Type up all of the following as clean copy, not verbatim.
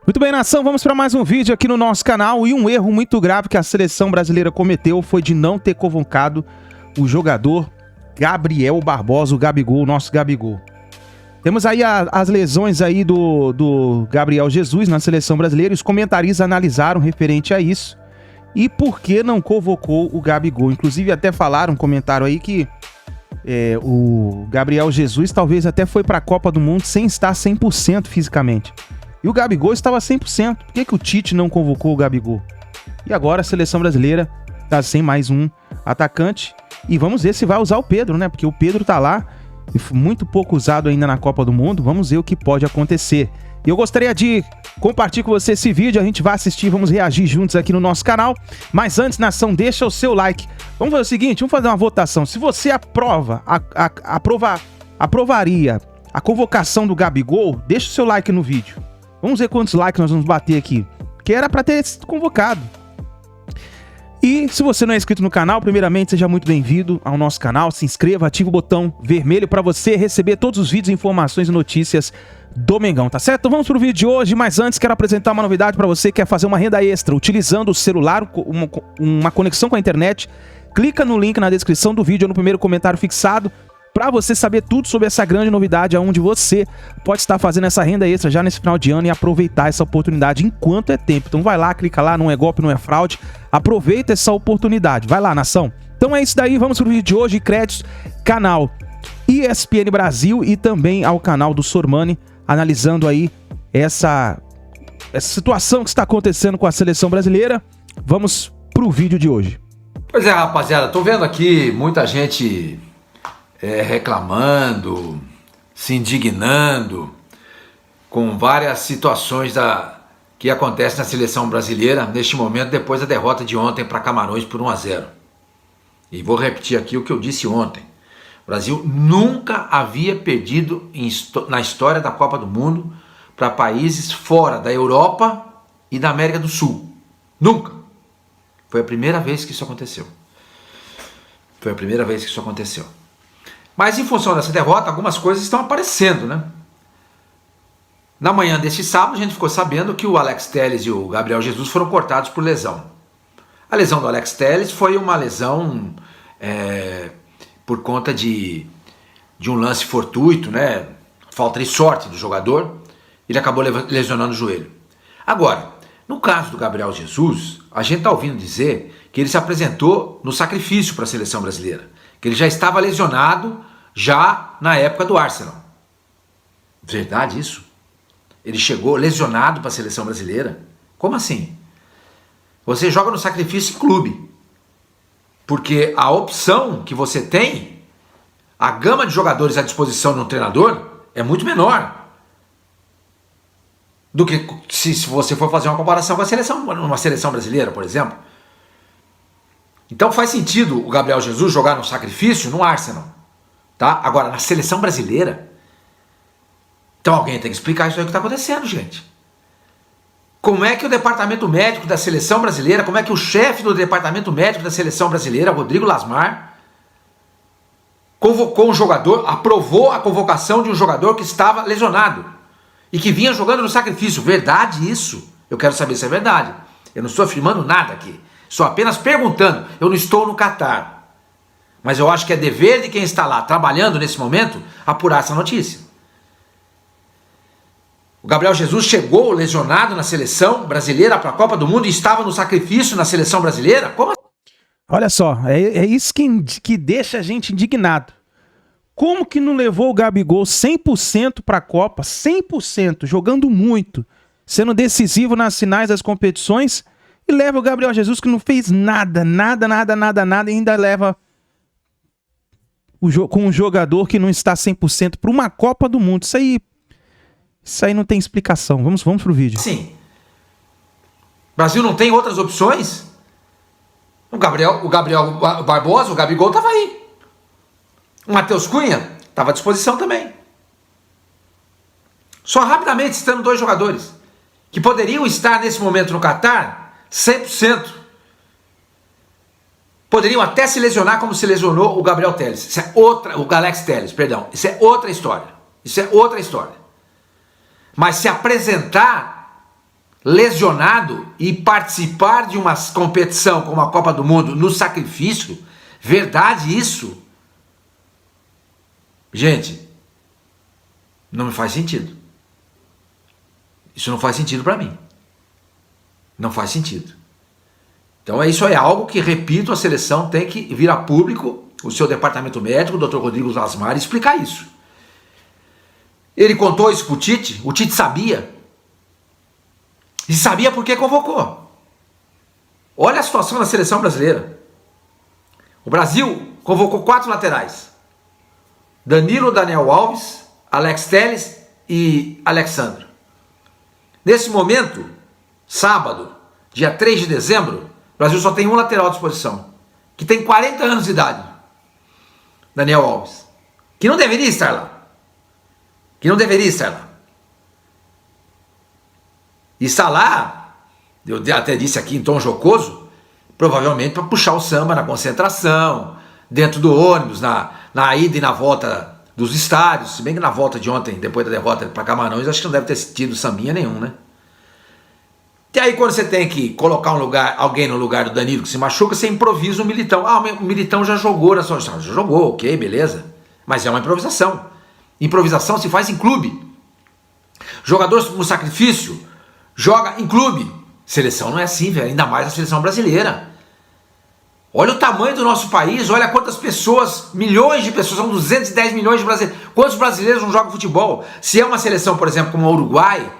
Muito bem, nação, vamos para mais um vídeo aqui no nosso canal. E um erro muito grave que a seleção brasileira cometeu foi de não ter convocado o jogador Gabriel Barbosa, o Gabigol, o nosso Gabigol. Temos aí as lesões aí do Gabriel Jesus na seleção brasileira. Os comentaristas analisaram referente a isso e por que não convocou o Gabigol. Inclusive até falaram, comentaram aí que o Gabriel Jesus talvez até foi para a Copa do Mundo sem estar 100% fisicamente. E o Gabigol estava 100%. Por que o Tite não convocou o Gabigol? E agora a seleção brasileira está sem mais um atacante. E vamos ver se vai usar o Pedro, né? Porque o Pedro tá lá, muito pouco usado ainda na Copa do Mundo. Vamos ver o que pode acontecer. E eu gostaria de compartilhar com você esse vídeo. A gente vai assistir, vamos reagir juntos aqui no nosso canal. Mas antes, nação, deixa o seu like. Vamos fazer o seguinte, vamos fazer uma votação. Se você aprovaria a convocação do Gabigol, deixa o seu like no vídeo. Vamos ver quantos likes nós vamos bater aqui. Que era para ter sido convocado. E se você não é inscrito no canal, primeiramente seja muito bem-vindo ao nosso canal. Se inscreva, ative o botão vermelho para você receber todos os vídeos, informações e notícias do Mengão, tá certo? Então vamos pro vídeo de hoje, mas antes quero apresentar uma novidade para você que quer fazer uma renda extra utilizando o celular, uma conexão com a internet. Clica no link na descrição do vídeo ou no primeiro comentário fixado para você saber tudo sobre essa grande novidade, onde você pode estar fazendo essa renda extra já nesse final de ano e aproveitar essa oportunidade enquanto é tempo. Então vai lá, clica lá, não é golpe, não é fraude, aproveita essa oportunidade. Vai lá, nação. Então é isso daí, vamos pro vídeo de hoje. Créditos, canal ESPN Brasil e também ao canal do Sormani, analisando aí essa situação que está acontecendo com a seleção brasileira. Vamos pro vídeo de hoje. Pois é, rapaziada, tô vendo aqui muita gente reclamando, se indignando com várias situações que acontecem na seleção brasileira neste momento, depois da derrota de ontem para Camarões por 1-0. E vou repetir aqui o que eu disse ontem. O Brasil nunca havia perdido na história da Copa do Mundo para países fora da Europa e da América do Sul. Nunca. Foi a primeira vez que isso aconteceu. Foi a primeira vez que isso aconteceu. Mas em função dessa derrota, algumas coisas estão aparecendo, né? Na manhã deste sábado, a gente ficou sabendo que o Alex Telles e o Gabriel Jesus foram cortados por lesão. A lesão do Alex Telles foi uma lesão por conta de um lance fortuito, né? Falta de sorte do jogador. Ele acabou lesionando o joelho. Agora, no caso do Gabriel Jesus, a gente está ouvindo dizer que ele se apresentou no sacrifício para a seleção brasileira. Que ele já estava lesionado já na época do Arsenal. Verdade isso? Ele chegou lesionado para a seleção brasileira? Como assim? Você joga no sacrifício em clube. Porque a opção que você tem, a gama de jogadores à disposição de um treinador é muito menor do que se você for fazer uma comparação com a seleção, uma seleção brasileira, por exemplo. Então faz sentido o Gabriel Jesus jogar no sacrifício no Arsenal, tá? Agora, na seleção brasileira, então alguém tem que explicar isso aí que está acontecendo, gente. Como é que o departamento médico da seleção brasileira, como é que o chefe do departamento médico da seleção brasileira, Rodrigo Lasmar, convocou um jogador, aprovou a convocação de um jogador que estava lesionado e que vinha jogando no sacrifício? Verdade isso? Eu quero saber se é verdade. Eu não estou afirmando nada aqui. Estou apenas perguntando, eu não estou no Catar. Mas eu acho que é dever de quem está lá trabalhando nesse momento apurar essa notícia. O Gabriel Jesus chegou lesionado na seleção brasileira para a Copa do Mundo e estava no sacrifício na seleção brasileira? Como assim? Olha só, é isso que deixa a gente indignado. Como que não levou o Gabigol 100% para a Copa, 100%, jogando muito, sendo decisivo nas finais das competições? E leva o Gabriel Jesus, que não fez nada, e ainda leva com um jogador que não está 100% para uma Copa do Mundo. Isso aí não tem explicação. Vamos pro vídeo. Sim. O Brasil não tem outras opções? O Gabriel Barbosa, o Gabigol estava aí. O Matheus Cunha estava à disposição também. Só rapidamente citando dois jogadores que poderiam estar nesse momento no Catar 100%. Poderiam até se lesionar como se lesionou o Gabriel Telles. Isso é o Alex Telles, perdão. Isso é outra história. Isso é outra história. Mas se apresentar lesionado e participar de uma competição como a Copa do Mundo no sacrifício? Verdade isso? Gente, não me faz sentido. Isso não faz sentido para mim. Não faz sentido. Então isso é algo que, repito, a seleção tem que vir a público, o seu departamento médico, o Dr. Rodrigo Lasmar, e explicar isso. Ele contou isso pro Tite, o Tite sabia. E sabia por que convocou. Olha a situação da seleção brasileira. O Brasil convocou 4 laterais. Danilo, Daniel Alves, Alex Telles e Alexandre. Nesse momento, sábado, dia 3 de dezembro, o Brasil só tem um lateral à disposição, que tem 40 anos de idade. Daniel Alves. Que não deveria estar lá. Que não deveria estar lá. E está lá, eu até disse aqui em tom jocoso, provavelmente para puxar o samba na concentração, dentro do ônibus, na ida e na volta dos estádios, se bem que na volta de ontem, depois da derrota para Camarões, acho que não deve ter tido sambinha nenhum, né? E aí quando você tem que colocar alguém no lugar do Danilo que se machuca, você improvisa o Militão. Ah, o Militão já jogou na sua... Já jogou, ok, beleza. Mas é uma improvisação. Improvisação se faz em clube. Jogador no sacrifício joga em clube. Seleção não é assim, velho. Ainda mais a seleção brasileira. Olha o tamanho do nosso país, olha quantas pessoas, milhões de pessoas, são 210 milhões de brasileiros. Quantos brasileiros não jogam futebol? Se é uma seleção, por exemplo, como o Uruguai,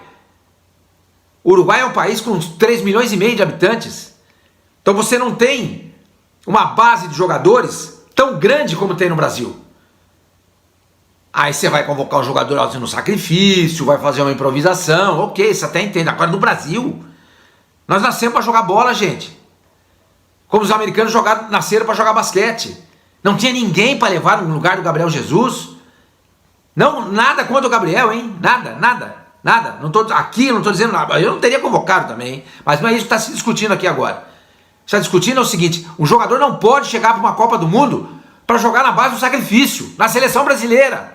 o Uruguai é um país com 3 milhões e meio de habitantes. Então você não tem uma base de jogadores tão grande como tem no Brasil. Aí você vai convocar um jogador no sacrifício, vai fazer uma improvisação, ok, você até entende. Agora no Brasil, nós nascemos para jogar bola, gente. Como os americanos nasceram para jogar basquete. Não tinha ninguém para levar no lugar do Gabriel Jesus. Não, nada contra o Gabriel, hein? Nada. Não tô dizendo nada. Eu não teria convocado também, hein? Mas não é isso que está se discutindo aqui agora. Está discutindo é o seguinte: um jogador não pode chegar para uma Copa do Mundo para jogar na base do sacrifício, na seleção brasileira.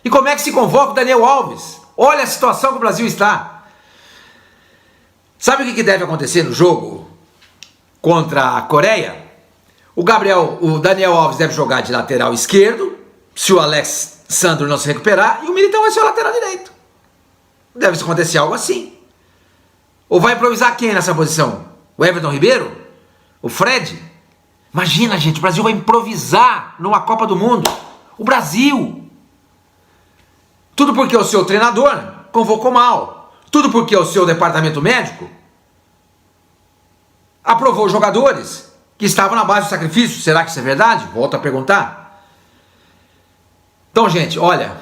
E como é que se convoca o Daniel Alves? Olha a situação que o Brasil está. Sabe o que deve acontecer no jogo contra a Coreia? O Daniel Alves deve jogar de lateral esquerdo, se o Alex Sandro não se recuperar, e o Militão vai ser o lateral direito. Deve acontecer algo assim. Ou vai improvisar quem nessa posição? O Everton Ribeiro? O Fred? Imagina, gente, o Brasil vai improvisar numa Copa do Mundo. O Brasil! Tudo porque o seu treinador convocou mal. Tudo porque o seu departamento médico aprovou jogadores que estavam na base do sacrifício. Será que isso é verdade? Volto a perguntar. Então, gente, olha,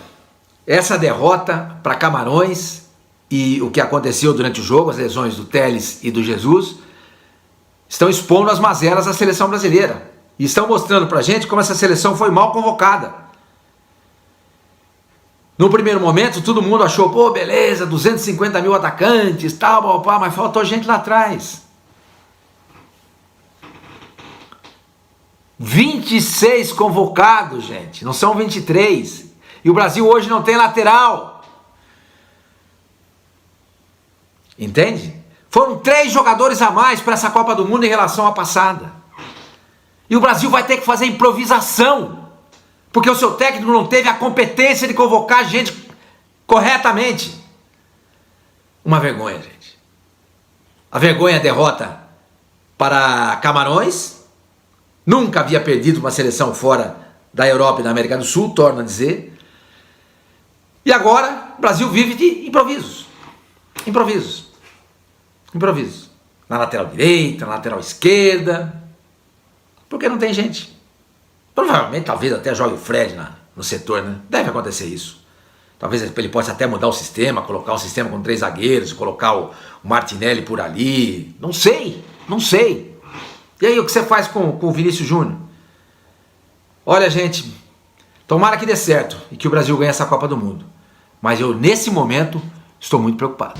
essa derrota para Camarões e o que aconteceu durante o jogo, as lesões do Telles e do Jesus, estão expondo as mazelas da seleção brasileira. E estão mostrando pra gente como essa seleção foi mal convocada. No primeiro momento, todo mundo achou, pô, beleza, 250 mil atacantes, tal, mas faltou gente lá atrás. 26 convocados, gente, não são 23. E o Brasil hoje não tem lateral. Entende? Foram 3 jogadores a mais para essa Copa do Mundo em relação à passada. E o Brasil vai ter que fazer improvisação. Porque o seu técnico não teve a competência de convocar gente corretamente. Uma vergonha, gente. A vergonha é a derrota para Camarões. Nunca havia perdido uma seleção fora da Europa e da América do Sul, torno a dizer. E agora o Brasil vive de improvisos. Improvisos. Na lateral direita, na lateral esquerda. Porque não tem gente. Provavelmente, talvez até jogue o Fred no setor, né? Deve acontecer isso. Talvez ele possa até mudar o sistema, colocar um sistema com 3 zagueiros, colocar o Martinelli por ali. Não sei. E aí, o que você faz com o Vinícius Júnior? Olha, gente, tomara que dê certo e que o Brasil ganhe essa Copa do Mundo. Mas eu, nesse momento, estou muito preocupado.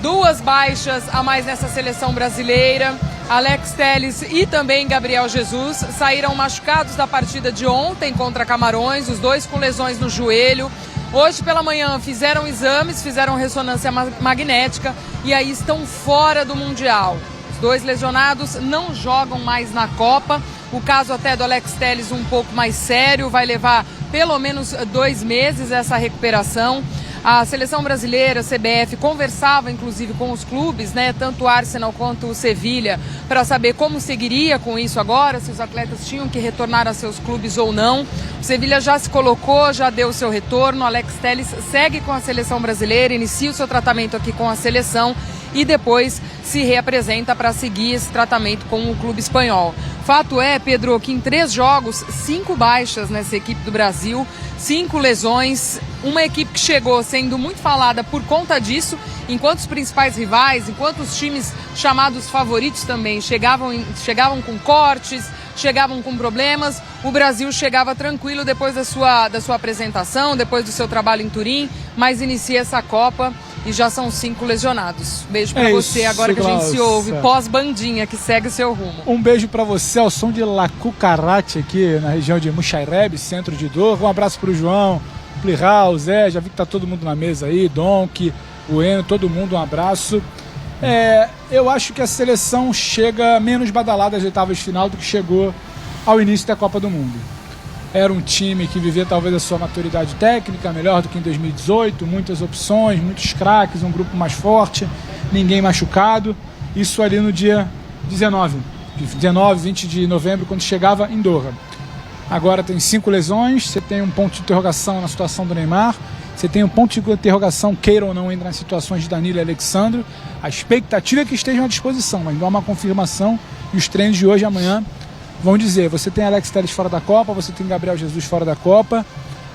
2 baixas a mais nessa seleção brasileira. Alex Telles e também Gabriel Jesus saíram machucados da partida de ontem contra Camarões, os 2 com lesões no joelho. Hoje pela manhã fizeram exames, fizeram ressonância magnética e aí estão fora do Mundial. Os 2 lesionados não jogam mais na Copa. O caso até do Alex Telles um pouco mais sério, vai levar pelo menos 2 meses essa recuperação. A seleção brasileira, a CBF, conversava inclusive com os clubes, né, tanto o Arsenal quanto o Sevilha, para saber como seguiria com isso agora, se os atletas tinham que retornar a seus clubes ou não. O Sevilha já se colocou, já deu o seu retorno. O Alex Telles segue com a seleção brasileira, inicia o seu tratamento aqui com a seleção e depois se reapresenta para seguir esse tratamento com o clube espanhol. Fato é, Pedro, que em 3 jogos, 5 baixas nessa equipe do Brasil, 5 lesões, uma equipe que chegou sendo muito falada por conta disso, enquanto os principais rivais, enquanto os times chamados favoritos também chegavam com cortes, chegavam com problemas, o Brasil chegava tranquilo depois da sua apresentação, depois do seu trabalho em Turim, mas inicia essa Copa e já são 5 lesionados. Beijo pra você, agora que a gente se ouve, pós-bandinha, que segue o seu rumo. Um beijo pra você, ao som de La Cucaracha aqui na região de Muxaireb, centro de Doha. Um abraço pro João, Plihal, o Zé, já vi que tá todo mundo na mesa aí, Donk, o Eno, todo mundo, um abraço. Eu acho que a seleção chega menos badalada às oitavas de final do que chegou ao início da Copa do Mundo. Era um time que vivia talvez a sua maturidade técnica melhor do que em 2018, muitas opções, muitos craques, um grupo mais forte, ninguém machucado. Isso ali no dia 19, 20 de novembro, quando chegava em Doha. Agora tem 5 lesões, você tem um ponto de interrogação na situação do Neymar, você tem um ponto de interrogação, queira ou não, ainda nas situações de Danilo e Alexandro. A expectativa é que estejam à disposição, mas não há uma confirmação e os treinos de hoje e amanhã vão dizer, você tem Alex Telles fora da Copa, você tem Gabriel Jesus fora da Copa,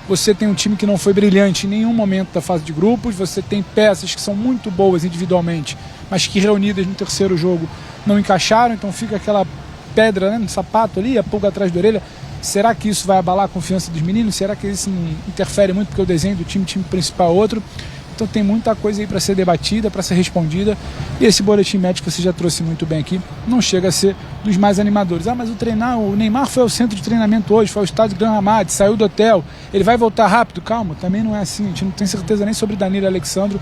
você tem um time que não foi brilhante em nenhum momento da fase de grupos, você tem peças que são muito boas individualmente, mas que reunidas no terceiro jogo não encaixaram, então fica aquela pedra, né, no sapato ali, a pulga atrás da orelha. Será que isso vai abalar a confiança dos meninos? Será que isso não interfere muito porque o desenho do time principal é outro? Então tem muita coisa aí para ser debatida, para ser respondida. E esse boletim médico que você já trouxe muito bem aqui, não chega a ser dos mais animadores. Mas o Neymar foi ao centro de treinamento hoje, foi ao estádio Gran Hamad, saiu do hotel, ele vai voltar rápido? Calma, também não é assim. A gente não tem certeza nem sobre Danilo e Alexandro,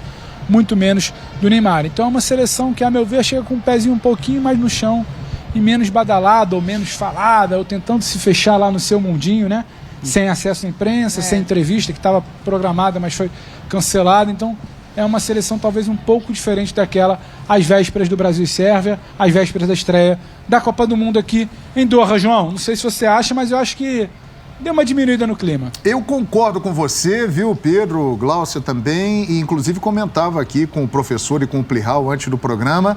muito menos do Neymar. Então é uma seleção que, a meu ver, chega com o pezinho um pouquinho mais no chão e menos badalada ou menos falada, ou tentando se fechar lá no seu mundinho, né? Sem acesso à imprensa, sem entrevista, que estava programada, mas foi cancelada. Então é uma seleção talvez um pouco diferente daquela às vésperas do Brasil e Sérvia, às vésperas da estreia da Copa do Mundo aqui em Doha. João, não sei se você acha, mas eu acho que deu uma diminuída no clima. Eu concordo com você, viu, Pedro, Glaucia também, e inclusive comentava aqui com o professor e com o Plihal antes do programa,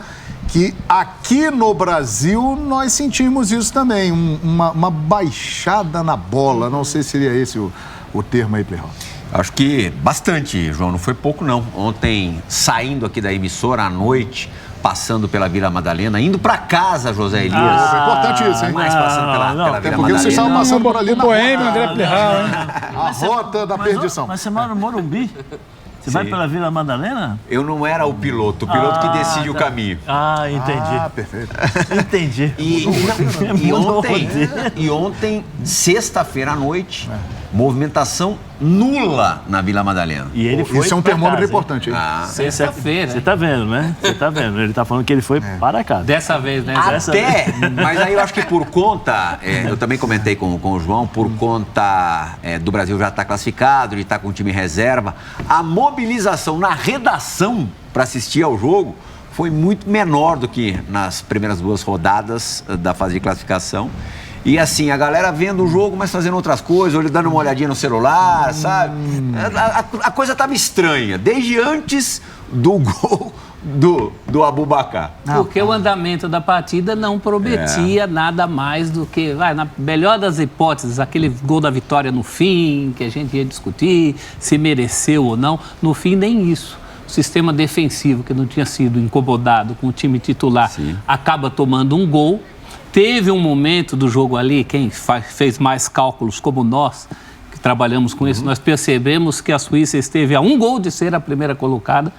que aqui no Brasil nós sentimos isso também, uma baixada na bola, não sei se seria esse o termo aí, Plihal. Acho que bastante, João, não foi pouco não. Ontem, saindo aqui da emissora à noite, passando pela Vila Madalena, indo para casa, José Elias. É importante isso, hein? Mas passando pela Vila Madalena. Porque vocês estavam passando por ali na Boêmio, André Plihal, hein? A rota da perdição. Mas você mora no Morumbi? Você vai pela Vila Madalena? Eu não era o piloto que decide o caminho. Ah, entendi. Ah, perfeito. Entendi. E ontem, sexta-feira à noite, movimentação nula na Vila Madalena. E ele foi Isso é um termômetro importante. Sexta-feira. Você tá vendo, né? Você tá vendo. Ele tá falando que ele foi para casa. Dessa vez, né? Mas aí eu acho que por conta, eu também comentei com o João, por conta do Brasil já estar classificado, de estar com o time reserva, a mobilização na redação para assistir ao jogo foi muito menor do que nas primeiras 2 rodadas da fase de classificação. E assim, a galera vendo o jogo, mas fazendo outras coisas, dando uma olhadinha no celular, sabe? A coisa estava estranha, desde antes do gol do Abubakar. Porque o andamento da partida não prometia nada mais do que, na melhor das hipóteses, aquele gol da vitória no fim, que a gente ia discutir se mereceu ou não. No fim, nem isso. O sistema defensivo, que não tinha sido incomodado com o time titular, acaba tomando um gol. Teve um momento do jogo ali, quem fez mais cálculos como nós, que trabalhamos com isso, nós percebemos que a Suíça esteve a 1 gol de ser a primeira colocada,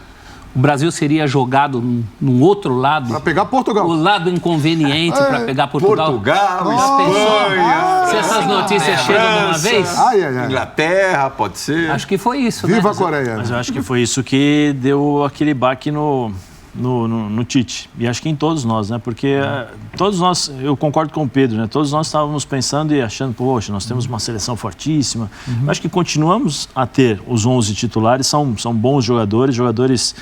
o Brasil seria jogado num outro lado. Para pegar Portugal. O lado inconveniente para pegar Portugal. Portugal, Espanha. Se essas notícias chegam de uma vez. Inglaterra, pode ser. Acho que foi isso, Viva né? a Coreia. Mas eu acho que foi isso que deu aquele baque no Tite. E acho que em todos nós, né? Porque todos nós, eu concordo com o Pedro, né? Todos nós estávamos pensando e achando, poxa, nós temos uma seleção fortíssima. Acho que continuamos a ter os 11 titulares, são bons jogadores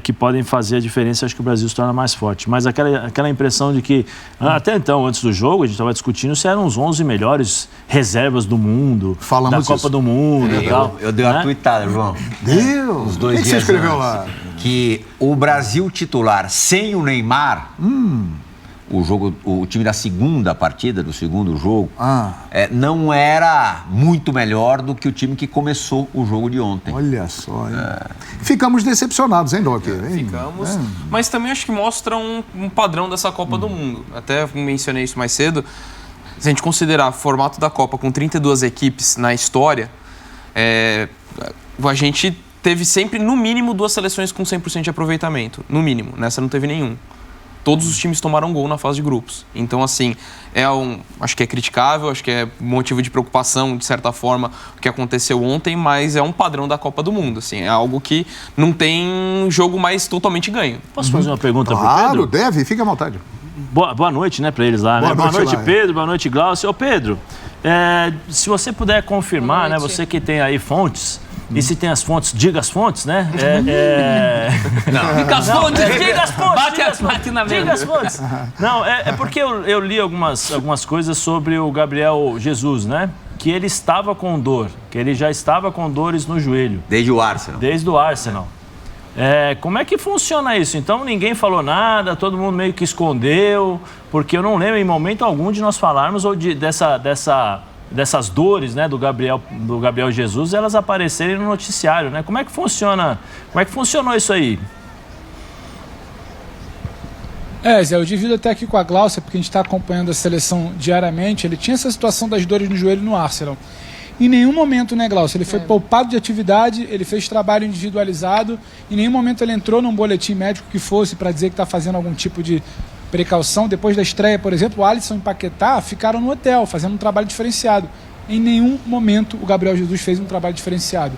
que podem fazer a diferença. Acho que o Brasil se torna mais forte. Mas aquela impressão de que, até então, antes do jogo, a gente estava discutindo se eram os 11 melhores reservas do mundo, da Copa do Mundo e tal. Eu dei uma tuitada, João. Deus! Os 2 O que dias você escreveu antes, lá? Que o Brasil titular sem o Neymar, o time da segunda partida, do segundo jogo, não era muito melhor do que o time que começou o jogo de ontem. Olha só, hein? Ficamos decepcionados, hein, Doc? Ficamos, mas também acho que mostra um padrão dessa Copa do Mundo. Até mencionei isso mais cedo. Se a gente considerar o formato da Copa com 32 equipes na história, a gente teve sempre, no mínimo, 2 seleções com 100% de aproveitamento. No mínimo. Nessa não teve nenhum. Todos os times tomaram gol na fase de grupos. Então, assim, acho que é criticável, acho que é motivo de preocupação, de certa forma, o que aconteceu ontem, mas é um padrão da Copa do Mundo. Assim, é algo que não tem jogo mais totalmente ganho. Posso fazer uma pergunta pro Claro, Pedro? deve, fica à vontade. Boa noite, né, para eles lá, né? Boa noite, lá, Pedro. Boa noite, Glaucio. Ô, Pedro, se você puder confirmar, né, você que tem aí fontes, e se tem as fontes, diga as fontes, né? Diga as fontes! Diga as fontes! Bate na mesa. Diga as fontes! Não, é porque eu li algumas coisas sobre o Gabriel Jesus, né? Que ele estava com dor, que ele já estava com dores no joelho. Desde o Arsenal. Desde o Arsenal. Como é que funciona isso? Então ninguém falou nada, todo mundo meio que escondeu, porque eu não lembro em momento algum de nós falarmos dessas dores, né, do Gabriel Jesus, elas aparecerem no noticiário, né? Como é que funcionou isso aí? Zé, eu divido até aqui com a Glaucia, porque a gente está acompanhando a seleção diariamente. Ele tinha essa situação das dores no joelho no Arsenal. Em nenhum momento, né, Glaucia, ele foi poupado de atividade, ele fez trabalho individualizado, em nenhum momento ele entrou num boletim médico que fosse para dizer que está fazendo algum tipo de precaução. Depois da estreia, por exemplo, o Alisson e Paquetá ficaram no hotel, fazendo um trabalho diferenciado. Em nenhum momento o Gabriel Jesus fez um trabalho diferenciado.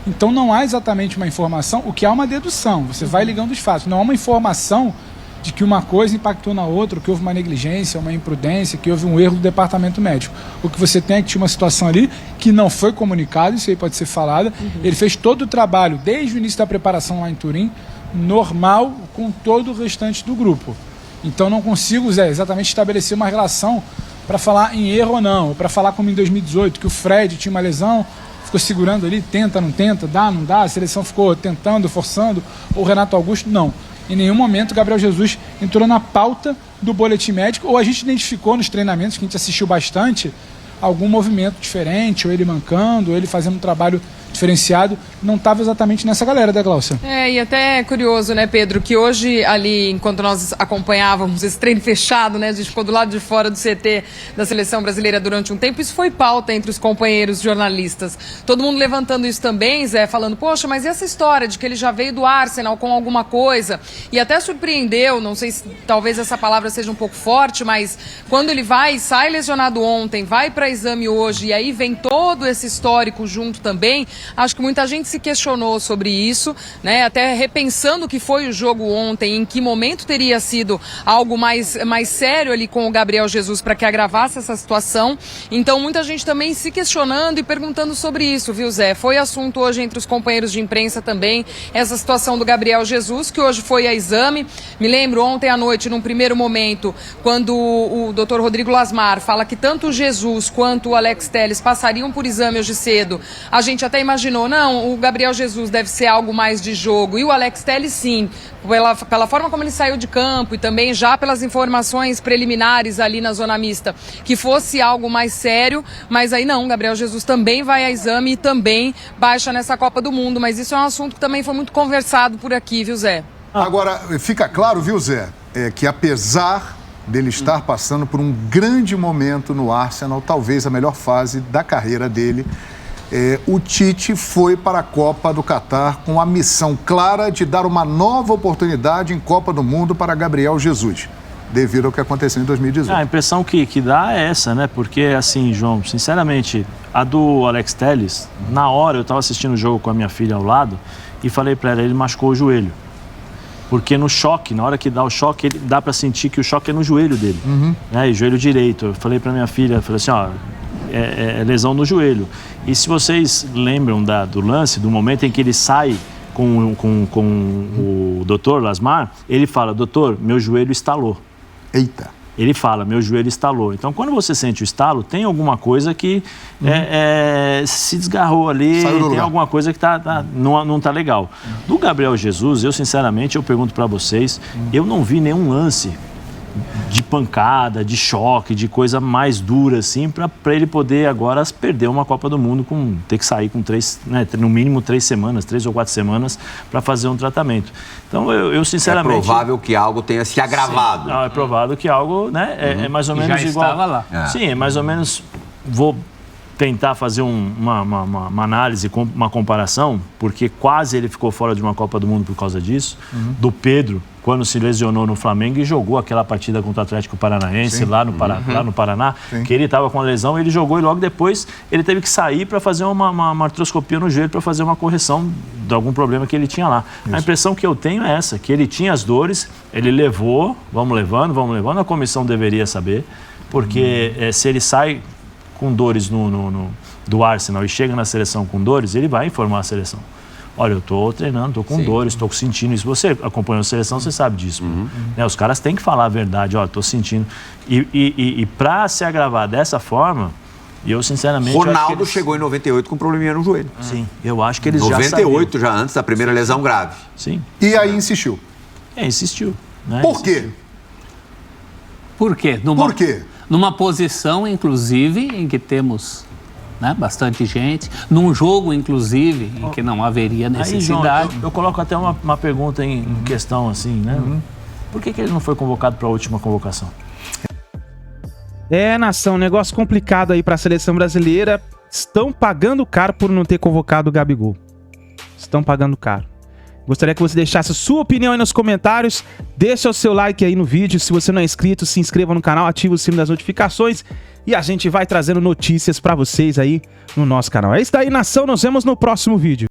Então não há exatamente uma informação, o que há uma dedução, você vai ligando os fatos. Não há uma informação de que uma coisa impactou na outra, que houve uma negligência, uma imprudência, que houve um erro do departamento médico. O que você tem é que tinha uma situação ali que não foi comunicada, isso aí pode ser falado. Ele fez todo o trabalho, desde o início da preparação lá em Turim, normal com todo o restante do grupo. Então não consigo, Zé, exatamente estabelecer uma relação para falar em erro ou não, ou para falar como em 2018, que o Fred tinha uma lesão, ficou segurando ali, tenta, não tenta, dá, não dá, a seleção ficou tentando, forçando, ou o Renato Augusto, não. Em nenhum momento o Gabriel Jesus entrou na pauta do boletim médico, ou a gente identificou nos treinamentos, que a gente assistiu bastante, algum movimento diferente, ou ele mancando, ou ele fazendo um trabalho diferenciado, não estava exatamente nessa galera da Glaucia. E até é curioso, né, Pedro, que hoje ali, enquanto nós acompanhávamos esse treino fechado, né, a gente ficou do lado de fora do CT da Seleção Brasileira durante um tempo, isso foi pauta entre os companheiros jornalistas. Todo mundo levantando isso também, Zé, falando, poxa, mas e essa história de que ele já veio do Arsenal com alguma coisa? E até surpreendeu, não sei se talvez essa palavra seja um pouco forte, mas quando ele sai lesionado ontem, vai para exame hoje, e aí vem todo esse histórico junto também. Acho que muita gente se questionou sobre isso, né? Até repensando o que foi o jogo ontem, em que momento teria sido algo mais sério ali com o Gabriel Jesus para que agravasse essa situação. Então muita gente também se questionando e perguntando sobre isso, viu, Zé? Foi assunto hoje entre os companheiros de imprensa também, essa situação do Gabriel Jesus, que hoje foi a exame. Me lembro ontem à noite, num primeiro momento, quando o Dr. Rodrigo Lasmar fala que tanto o Jesus quanto o Alex Telles passariam por exame hoje cedo, a gente até imaginou, não, o Gabriel Jesus deve ser algo mais de jogo, e o Alex Telles sim, pela forma como ele saiu de campo e também já pelas informações preliminares ali na zona mista, que fosse algo mais sério, mas aí não, o Gabriel Jesus também vai a exame e também baixa nessa Copa do Mundo, mas isso é um assunto que também foi muito conversado por aqui, viu, Zé? Agora, fica claro, viu, Zé, que apesar dele estar passando por um grande momento no Arsenal, talvez a melhor fase da carreira dele, o Tite foi para a Copa do Catar com a missão clara de dar uma nova oportunidade em Copa do Mundo para Gabriel Jesus, devido ao que aconteceu em 2018. A impressão que dá é essa, né? Porque, assim, João, sinceramente, a do Alex Telles, na hora eu estava assistindo o jogo com a minha filha ao lado e falei para ela, ele machucou o joelho. Porque no choque, na hora que dá o choque, dá para sentir que o choque é no joelho dele, né? E joelho direito. Eu falei para minha filha, falei assim, ó, é lesão no joelho. E se vocês lembram do lance, do momento em que ele sai com o doutor Lasmar, ele fala, doutor, meu joelho estalou. Eita. Ele fala, meu joelho estalou. Então, quando você sente o estalo, tem alguma coisa que se desgarrou ali, tem alguma coisa que não tá legal. Do Gabriel Jesus, eu sinceramente, eu pergunto para vocês, eu não vi nenhum lance de pancada, de choque, de coisa mais dura, assim, para ele poder agora perder uma Copa do Mundo, ter que sair com no mínimo 3 ou 4 semanas, para fazer um tratamento. Então, eu sinceramente... É provável que algo tenha se agravado. Sim, não, é provável que algo, né, é mais ou menos já igual... estava lá. Sim, é mais ou menos... Vou tentar fazer uma análise, uma comparação, porque quase ele ficou fora de uma Copa do Mundo por causa disso, do Pedro, quando se lesionou no Flamengo e jogou aquela partida contra o Atlético Paranaense lá no Paraná, que ele estava com a lesão, ele jogou e logo depois ele teve que sair para fazer uma artroscopia no joelho para fazer uma correção de algum problema que ele tinha lá. Isso. A impressão que eu tenho é essa, que ele tinha as dores, ele levou, vamos levando, a comissão deveria saber, porque se ele sai com dores do Arsenal e chega na seleção com dores, ele vai informar a seleção. Olha, eu estou treinando, estou com dores, estou sentindo isso. Você acompanhou a seleção, você sabe disso. Né? Os caras têm que falar a verdade, estou sentindo. E para se agravar dessa forma, eu sinceramente... Ronaldo chegou em 98 com um probleminha no joelho. Sim, eu acho que eles já 98 já antes da primeira lesão grave. Sim. E aí insistiu. Insistiu. Né? Por quê? Por quê? Por quê? Numa posição, inclusive, em que temos... Né? Bastante gente, num jogo, inclusive, em que não haveria necessidade. Aí, João, eu coloco até uma pergunta em questão, assim, né? Por que ele não foi convocado para a última convocação? Nação, negócio complicado aí para a seleção brasileira. Estão pagando caro por não ter convocado o Gabigol. Estão pagando caro. Gostaria que você deixasse a sua opinião aí nos comentários. Deixa o seu like aí no vídeo. Se você não é inscrito, se inscreva no canal, ative o sino das notificações. E a gente vai trazendo notícias pra vocês aí no nosso canal. É isso daí, nação. Nos vemos no próximo vídeo.